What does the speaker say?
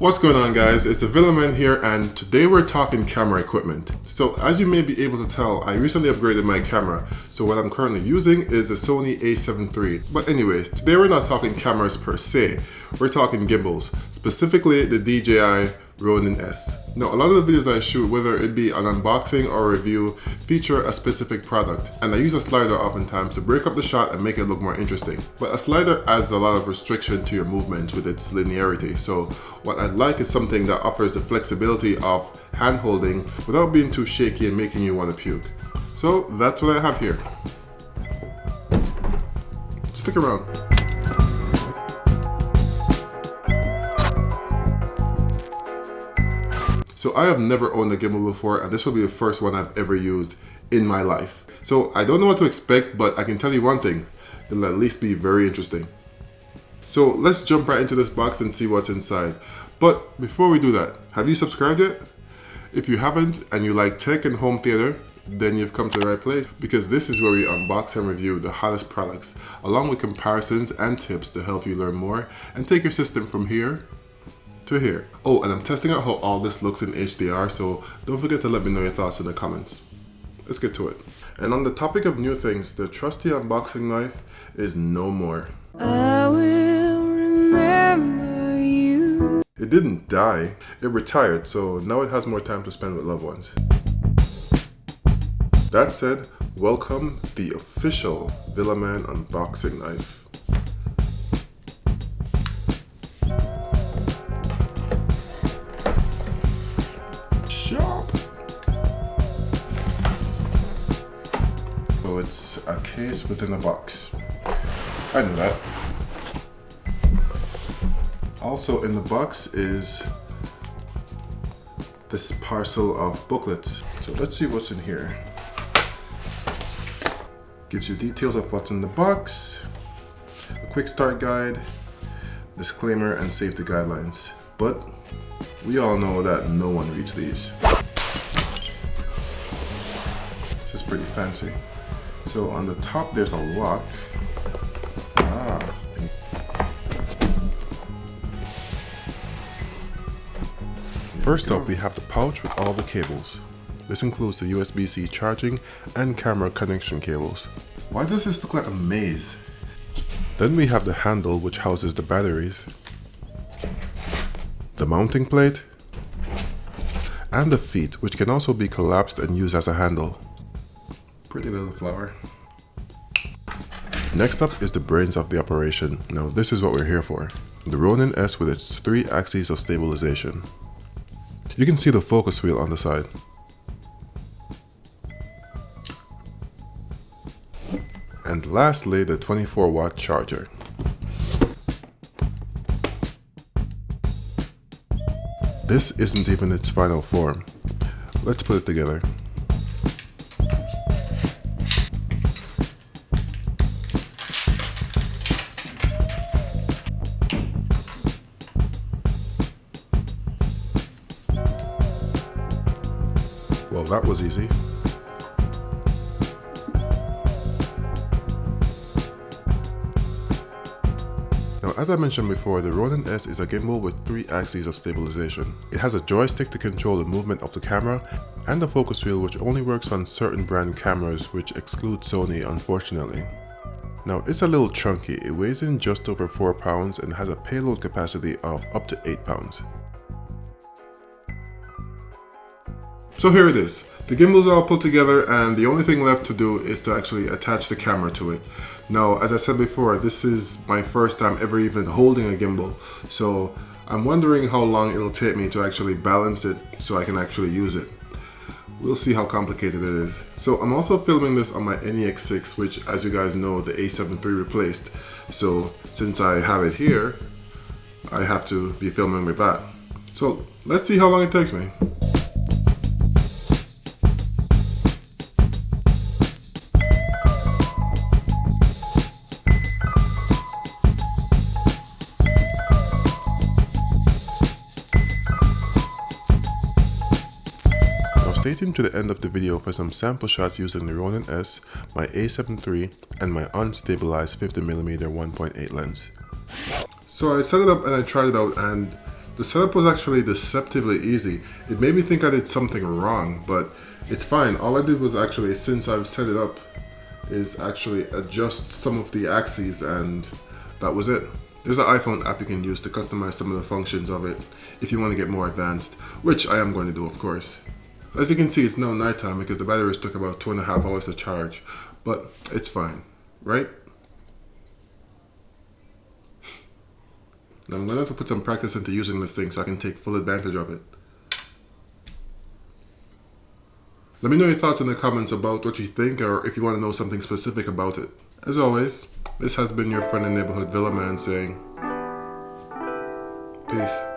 What's going on, guys? It's the Villaman here, and today we're talking camera equipment. So as you may be able to tell, I recently upgraded my camera, so what I'm currently using is the Sony a7 III. But anyways, today we're not talking cameras per se, we're talking gimbals, specifically the DJI Ronin S. Now, a lot of the videos I shoot, whether it be an unboxing or a review, feature a specific product, and I use a slider oftentimes to break up the shot and make it look more interesting. But a slider adds a lot of restriction to your movements with its linearity, so what I'd like is something that offers the flexibility of hand holding without being too shaky and making you want to puke. So that's what I have here. Stick around. So I have never owned a gimbal before, and this will be the first one I've ever used in my life. So I don't know what to expect, but I can tell you one thing, it'll at least be very interesting. So let's jump right into this box and see what's inside. But before we do that, have you subscribed yet? If you haven't and you like tech and home theater, then you've come to the right place, because this is where we unbox and review the hottest products, along with comparisons and tips to help you learn more and take your system from here to here. Oh, and I'm testing out how all this looks in HDR, so don't forget to let me know your thoughts in the comments. Let's get to it. And on the topic of new things, the trusty unboxing knife is no more. I will remember you. It didn't die, it retired, so now it has more time to spend with loved ones. That said, welcome the official Villaman unboxing knife. Sharp. So it's a case within a box. I knew that. Also in the box is this parcel of booklets. So let's see what's in here. Gives you details of what's in the box, a quick start guide, disclaimer, and safety guidelines. But we all know that no one reads these. This is pretty fancy. So on the top there's a lock. First up, we have the pouch with all the cables. This includes the USB-C charging and camera connection cables. Why does this look like a maze? Then we have the handle, which houses the batteries, the mounting plate, and the feet, which can also be collapsed and used as a handle. Pretty little flower. Next up is the brains of the operation. Now this is what we're here for. The Ronin S with its 3 axes of stabilization. You can see the focus wheel on the side. And lastly, the 24-watt charger. This isn't even its final form. Let's put it together. Well, that was easy. Now, as I mentioned before, the Ronin S is a gimbal with 3 axes of stabilization. It has a joystick to control the movement of the camera, and a focus wheel which only works on certain brand cameras, which excludes Sony, unfortunately. Now, it's a little chunky. It weighs in just over 4 pounds and has a payload capacity of up to 8 pounds. So here it is. The gimbal's all put together, and the only thing left to do is to actually attach the camera to it. Now, as I said before, this is my first time ever even holding a gimbal, so I'm wondering how long it'll take me to actually balance it so I can actually use it. We'll see how complicated it is. So I'm also filming this on my NEX6, which, as you guys know, the a7 III replaced. So since I have it here, I have to be filming with that. So let's see how long it takes me. Stay tuned to the end of the video for some sample shots using the Ronin S, my a7 III, and my unstabilized 50mm 1.8 lens. So I set it up and I tried it out, and The setup was actually deceptively easy. It made me think I did something wrong, but it's fine. All I did was actually, since I've set it up, is actually adjust some of the axes, and that was it. There's an iPhone app you can use to customize some of the functions of it if you want to get more advanced, which I am going to do, of course. As you can see, it's now nighttime because the batteries took about 2.5 hours to charge, but it's fine, right? I'm gonna have to put some practice into using this thing so I can take full advantage of it. Let me know your thoughts in the comments about what you think, or if you want to know something specific about it. As always, this has been your friend in neighborhood Villaman saying, peace.